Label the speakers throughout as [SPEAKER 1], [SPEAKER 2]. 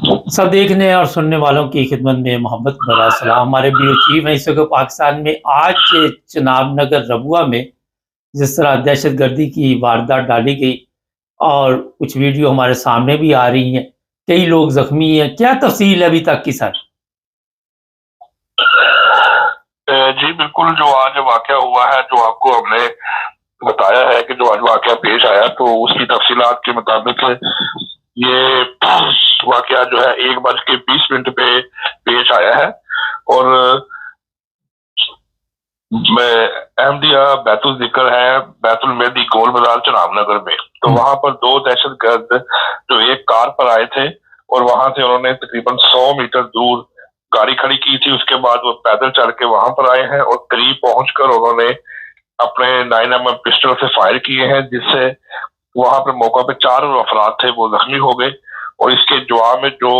[SPEAKER 1] सब देखने और सुनने वालों की खिदमत में मोहब्बत भरा सलाम। हमारे ब्यूरो चीफ हैं इस वक्त पाकिस्तान में। आज चिनाब नगर रबुआ में जिस तरह दहशतगर्दी की वारदात डाली गई और कुछ वीडियो हमारे सामने भी आ रही हैं, कई लोग जख्मी हैं, क्या तफसील है अभी तक की सर?
[SPEAKER 2] जी बिल्कुल, जो आज वाकया हुआ है, जो आपको हमने बताया है कि जो आज वाकया पेश आया, तो उसकी तफसीलात के मुताबिक ये वाकया जो है 1:20 पे पेश आया है। और मैं अहमदिया बैतुल जिक्र है, बैतुल मेहदी गोल बाजार चनाब नगर में। तो वहां पर दो दहशतगर्द जो एक कार पर आए थे और वहां से उन्होंने तकरीबन 100 मीटर दूर गाड़ी खड़ी की थी। उसके बाद वो पैदल चल के वहां पर आए हैं और करीब पहुंचकर उन्होंने अपने 9mm पिस्टल से फायर किए हैं, जिससे वहां पर मौका पे 4 अफराद थे वो जख्मी हो गए। और इसके जवाब में जो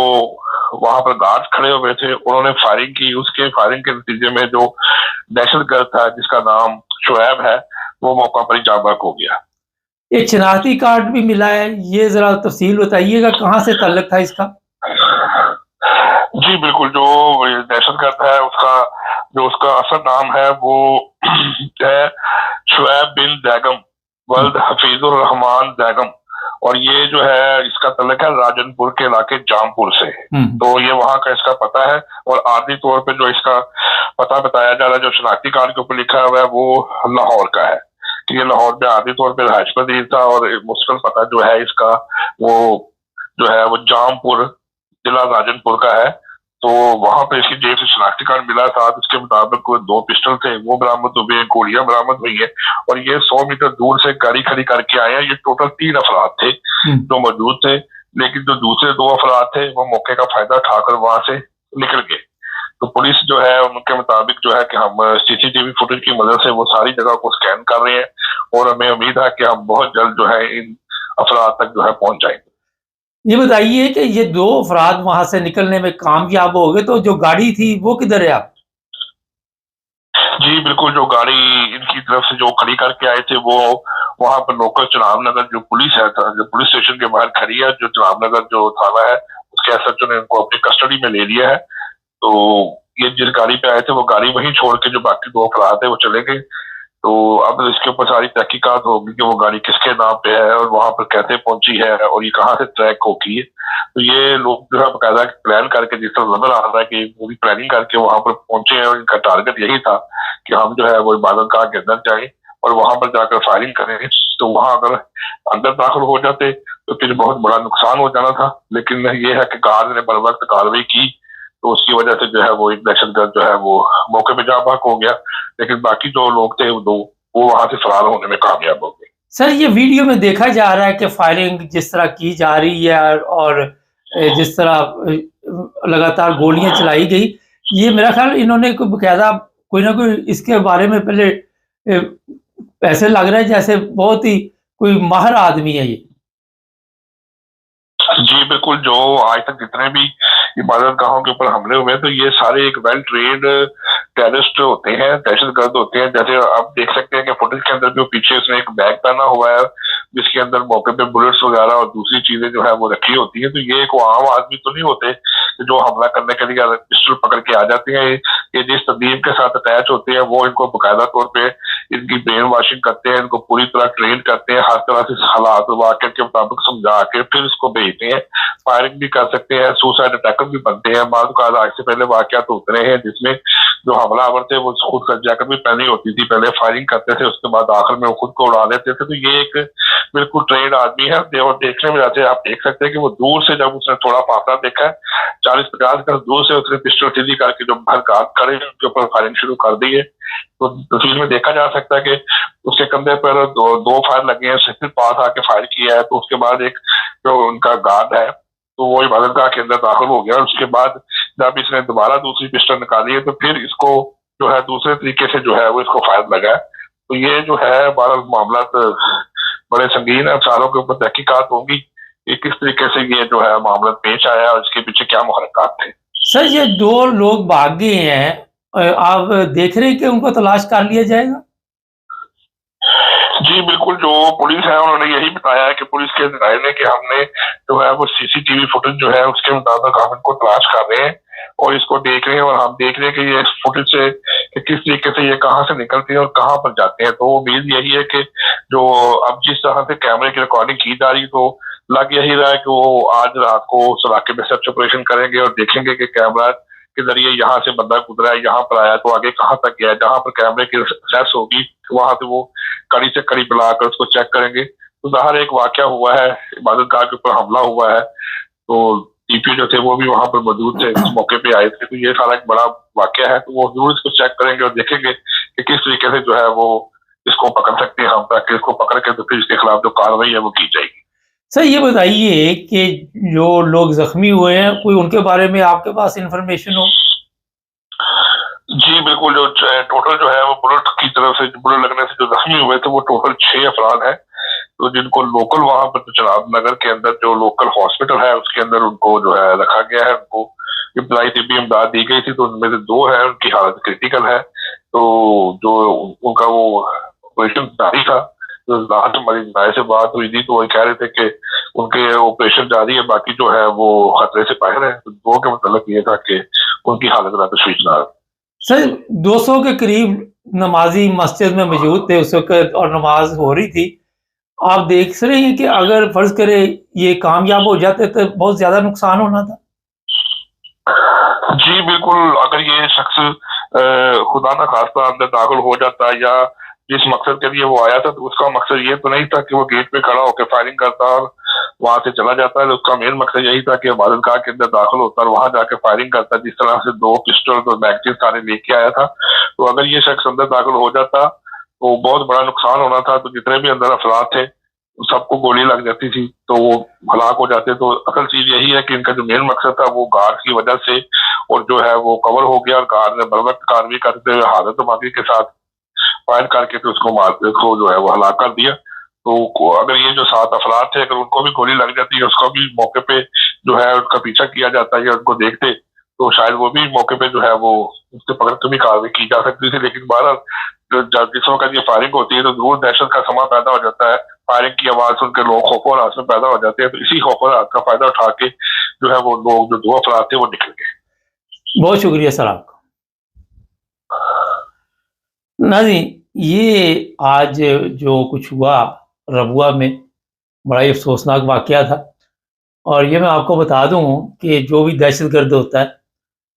[SPEAKER 2] वहां पर गार्ड खड़े हुए थे उन्होंने फायरिंग की। उसके फायरिंग के नतीजे में जो दहशतगर्द था जिसका नाम शुएब है, वो मौका पर ही जाँ बहक हो गया।
[SPEAKER 1] एक शनाख्ती कार्ड भी मिला है, ये जरा तफसील बताइएगा, कहाँ से ताल्लुक था इसका?
[SPEAKER 2] जी बिल्कुल, जो दहशतगर्द है उसका असल नाम है वो है शुएब बिन दैगम वल्द हफीजुर रहमान दैगम। और ये जो है इसका तल्लुक है राजनपुर के इलाके जामपुर से। तो ये वहां का इसका पता है। और आर्थिक तौर पे जो इसका पता बताया जा रहा है, जो शनाख्ती कार्ड के ऊपर लिखा हुआ है, वो लाहौर का है कि ये लाहौर में आर्थिक तौर पर रहायश पजीर था। और मुश्किल पता जो है इसका वो जो है वो जामपुर जिला राजनपुर का है। तो वहां पे इसकी जेब से शनाख्ती कार्ड मिला था। उसके मुताबिक 2 पिस्टल थे वो बरामद हुए, गोलियां बरामद हुई है। और ये 100 मीटर दूर से गाड़ी खड़ी करके आए हैं। ये टोटल 3 अफराद थे जो मौजूद थे, लेकिन जो दूसरे 2 अफराद थे वो मौके का फायदा उठाकर वहां से निकल गए। तो पुलिस जो है उनके मुताबिक जो है कि हम सीसीटीवी फुटेज की मदद से वो सारी जगह को स्कैन कर रहे हैं और हमें उम्मीद है कि हम बहुत जल्द जो है इन अफराद तक जो है पहुंच जाएंगे।
[SPEAKER 1] ये बताइए कि ये 2 अफराद वहां से निकलने में कामयाब हो गए, तो जो गाड़ी थी वो किधर है आप?
[SPEAKER 2] जी बिल्कुल, जो गाड़ी इनकी तरफ से जो खड़ी करके आए थे वो वहां पर लोकल चनाब नगर जो पुलिस है, जो पुलिस स्टेशन के बाहर खड़ी है, जो चनाब नगर जो थाना है उसके एसएचओ ने उनको अपनी कस्टडी में ले लिया है। तो ये जिस गाड़ी पे आए थे वो गाड़ी वहीं छोड़ के जो बाकी 2 अफराद थे वो चले गए। तो अब इसके ऊपर सारी तहकीकात होगी कि वो गाड़ी किसके नाम पे है और वहां पर कैसे पहुंची है और ये कहाँ से ट्रैक होगी है। तो ये लोग जो है बकायदा प्लान करके, जिस तरह नजर आ रहा है कि पूरी प्लानिंग करके वहां पर पहुंचे हैं और इनका टारगेट यही था कि हम जो है वो इबादत गाह के अंदर जाए और वहां पर जाकर फायरिंग करें। तो वहां अगर अंदर दाखिल हो जाते तो फिर बहुत बड़ा नुकसान हो जाना था। लेकिन ये है कि गार्ड ने बर वक्त कार्रवाई की, तो उसकी वजह से जो है वो एक दहशतगर्द जो है वो मौके पे जा बहक हो गया। लेकिन बाकी जो लोग थे वो वहां से फरार होने में कामयाब हो गए।
[SPEAKER 1] सर, ये वीडियो में देखा जा रहा है कि फायरिंग जिस तरह की जा रही है और जिस तरह लगातार गोलियां चलाई गई, ये मेरा ख्याल इन्होंने कोई बकायदा कोई ना कोई इसके बारे में पहले ऐसे लग रहा है जैसे बहुत ही कोई माहिर आदमी है ये।
[SPEAKER 2] जी बिल्कुल, जो आज तक जितने भी इबादत गाहों के ऊपर हमले हुए तो ये सारे एक वेल ट्रेन्ड टेररिस्ट होते हैं, दहशतगर्द होते हैं। जैसे आप देख सकते हैं कि फुटेज के अंदर जो पीछे उसने एक बैग पहना हुआ है जिसके अंदर मौके पे बुलेट्स वगैरह और दूसरी चीजें जो है वो रखी होती है। तो ये एक आम आदमी तो नहीं होते जो हमला करने के लिए पिस्टल पकड़ के आ जाते हैं। ये जिस तंजीम के साथ अटैच होते हैं वो इनको बाकायदा तौर पे इनकी ब्रेन वॉशिंग करते हैं, इनको पूरी तरह ट्रेन करते हैं, हर तरह से हालात वाकई के मुताबिक समझा के फिर इसको भेजते हैं। फायरिंग भी कर सकते हैं, सुसाइड अटैकर भी बनते हैं। बाद आज से पहले वाकयात होते रहे हैं जिसमें जो हमलावर थे वो खुद का जैकेट भी पहनी होती थी, पहले फायरिंग करते थे, उसके बाद आखिर में वो खुद को उड़ा देते थे। तो ये एक बिल्कुल ट्रेंड आदमी है। और देखने में जैसे आप देख सकते हैं कि वो दूर से जब उसने थोड़ा फासला देखा है, 40-50 गज दूर से उसने पिस्टल सीधी करके जो भर गार्ड खड़े उनके ऊपर फायरिंग शुरू कर दी है। तो तस्वीर में देखा जा सकता है कि उसके कंधे पर दो फायर लगे हैं, सिर्फ पास आके फायर किया है। तो उसके बाद एक जो उनका गार्ड है तो वो इबादत गाह के अंदर दाखिल हो गया। उसके बाद जब इसने दोबारा दूसरी पिस्टल निकाली है तो फिर इसको जो है दूसरे तरीके से जो है वो इसको फायर लगा है। तो ये जो है 12 मामला बड़े संगीन है, अफसारों के ऊपर तहकीकात होंगी कि किस तरीके से ये जो है मामला पेश आया और इसके पीछे क्या मुहर्रिकात थे।
[SPEAKER 1] सर, ये 2 लोग भाग गए हैं, आप देख रहे हैं कि उनको तलाश कर लिया जाएगा?
[SPEAKER 2] जी बिल्कुल, जो पुलिस है उन्होंने यही बताया है कि पुलिस के अधिकारी ने कि हमने जो है वो सीसीटीवी फुटेज जो है उसके मुताबिक हम इनको तलाश कर रहे हैं और इसको देख रहे हैं, और हम देख रहे हैं कि ये फुटेज से कि किस तरीके से ये कहाँ से निकलते हैं और कहाँ पर जाते हैं। तो उम्मीद यही है कि जो अब जिस तरह से कैमरे की रिकॉर्डिंग की जा रही, तो लग यही रहा है कि वो आज रात को उस इलाके में सर्च ऑपरेशन करेंगे और देखेंगे कि कैमरा के जरिए यहाँ से बंदा गुजरा है, यहाँ पर आया तो आगे कहाँ तक गया है। जहां पर कैमरे की एक्सेस होगी वहां से वो कड़ी से कड़ी बुलाकर उसको चेक करेंगे। तो बाहर एक वाकया हुआ है, इबादत गाह के ऊपर हमला हुआ है, तो टीपी जो थे वो भी वहां पर मौजूद थे, उस मौके पे आए थे। तो ये सारा एक बड़ा वाकया है, तो वो जरूर इसको चेक करेंगे और देखेंगे कि किस तरीके से जो है वो इसको पकड़ सकते हैं हम, ताकि इसको पकड़ के तो फिर इसके खिलाफ जो कार्रवाई है वो की जाएगी।
[SPEAKER 1] सर ये बताइए कि जो लोग जख्मी हुए हैं कोई उनके बारे में आपके पास इंफॉर्मेशन हो?
[SPEAKER 2] जी बिल्कुल, जो टोटल जो है वो बुलेट की तरफ से बुलेट लगने से जो जख्मी हुए थे वो टोटल 6 अफराद हैं। तो जिनको लोकल वहां पर तो चनाब नगर के अंदर जो लोकल हॉस्पिटल है उसके अंदर उनको जो है रखा गया है, उनको इब्तदाई तिब्बी इमदाद दी गई थी। तो उनमें से 2 है उनकी हालत क्रिटिकल है। तो जो उनका वो ऑपरेशन जारी था, तो लास्ट हमारी नाय से बात हुई थी तो वो कह रहे थे कि उनके ऑपरेशन जारी है, बाकी जो है वो खतरे से बाहर है। तो 2 के मतलब ये था कि उनकी हालत ज्यादा तशवीशनाक।
[SPEAKER 1] सर 200 के करीब नमाजी मस्जिद में मौजूद थे उस वक्त और नमाज हो रही थी। आप देख रहे हैं कि अगर फर्ज करे ये कामयाब हो जाते तो बहुत ज्यादा नुकसान होना था।
[SPEAKER 2] जी बिल्कुल, अगर ये शख्स खुदा ना खास्ता अंदर दाखिल हो जाता या जिस मकसद के लिए वो आया था, तो उसका मकसद ये तो नहीं था कि वो गेट पे खड़ा होकर फायरिंग करता और वहां से चला जाता है। उसका मेन मकसद यही था कि इबादत गाह के अंदर दाखिल होता और वहां जाके फायरिंग करता, जिस तरह से 2 पिस्टल और मैगजीन सारे लेके आया था। तो अगर ये शख्स अंदर दाखिल हो जाता तो बहुत बड़ा नुकसान होना था। तो जितने भी अंदर अफराद थे सबको गोली लग जाती थी, तो वो हलाक हो जाते। तो असल चीज यही है कि इनका जो मेन मकसद था वो गार्ड की वजह से और जो है वो कवर हो गया, और गार्ड ने बर्वक्त कार्रवाई करते हुए हालत धमाके के साथ फायर करके तो उसको मारते को जो है वो हलाक कर दिया। तो अगर ये जो 7 अफराद थे अगर उनको भी गोली लग जाती है, उसका भी मौके पे जो है उसका पीछा किया जाता है या उनको देखते, तो शायद वो भी मौके पे जो है वो उसके पकड़ के भी कार्रवाई की जा सकती थी। लेकिन बहरहाल जिस वक्त ये फायरिंग होती है तो जरूर दहशत का समा पैदा हो जाता है। फायरिंग की आवाज सुनकर लोग खौफ और आस में पैदा हो जाते हैं। तो इसी खौफ और आस का फायदा उठा के जो है वो लोग जो 2 अफराद थे वो निकल गए।
[SPEAKER 1] बहुत शुक्रिया सर आपका। नाज़रीन, ये आज जो कुछ हुआ रबुआ में बड़ा ही अफसोसनाक वाकया था। और ये मैं आपको बता दूं कि जो भी दहशतगर्द होता है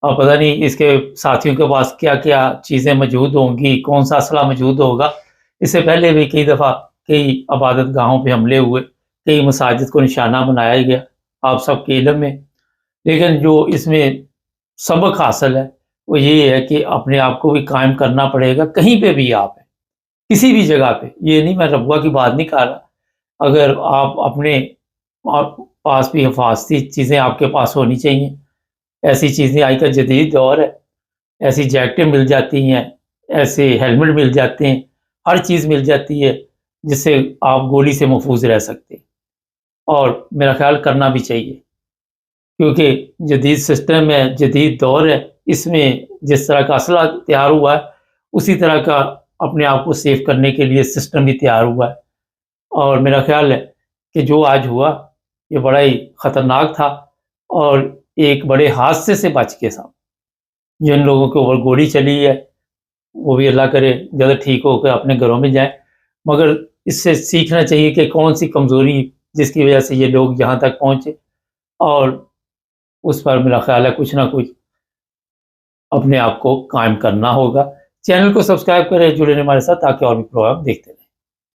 [SPEAKER 1] और पता नहीं इसके साथियों के पास क्या क्या चीज़ें मौजूद होंगी, कौन सा असला मौजूद होगा। इससे पहले भी कई दफ़ा कई इबादत गाहों पे हमले हुए, कई मसाजिद को निशाना बनाया गया, आप सबके इल्म में। लेकिन जो इसमें सबक हासिल है वो ये है कि अपने आप को भी कायम करना पड़ेगा, कहीं पे भी आप हैं, किसी भी जगह पे। ये नहीं, मैं रबुआ की बात नहीं कर रहा। अगर आप अपने आप पास भी हिफाजती चीज़ें आपके पास होनी चाहिए। ऐसी चीज़ें आज का जदीद दौर है, ऐसी जैकेटें मिल जाती हैं, ऐसे हेलमेट मिल जाते हैं, हर चीज़ मिल जाती है जिससे आप गोली से महफूज रह सकते हैं। और मेरा ख्याल करना भी चाहिए, क्योंकि जदीद सिस्टम है, जदीद दौर है, इसमें जिस तरह का असला तैयार हुआ है उसी तरह का अपने आप को सेफ करने के लिए सिस्टम भी तैयार हुआ है। और मेरा ख्याल है कि जो आज हुआ ये बड़ा ही ख़तरनाक था और एक बड़े हादसे से बच के साहब जिन लोगों के ऊपर गोली चली है वो भी अल्लाह करे जल्द ठीक होकर अपने घरों में जाएं। मगर इससे सीखना चाहिए कि कौन सी कमज़ोरी जिसकी वजह से ये लोग यहाँ तक पहुँचे, और उस पर मेरा ख्याल है कुछ ना कुछ अपने आप को कायम करना होगा। चैनल को सब्सक्राइब करें, जुड़े रहें हमारे साथ ताकि और भी प्रोग्राम देखते रहें।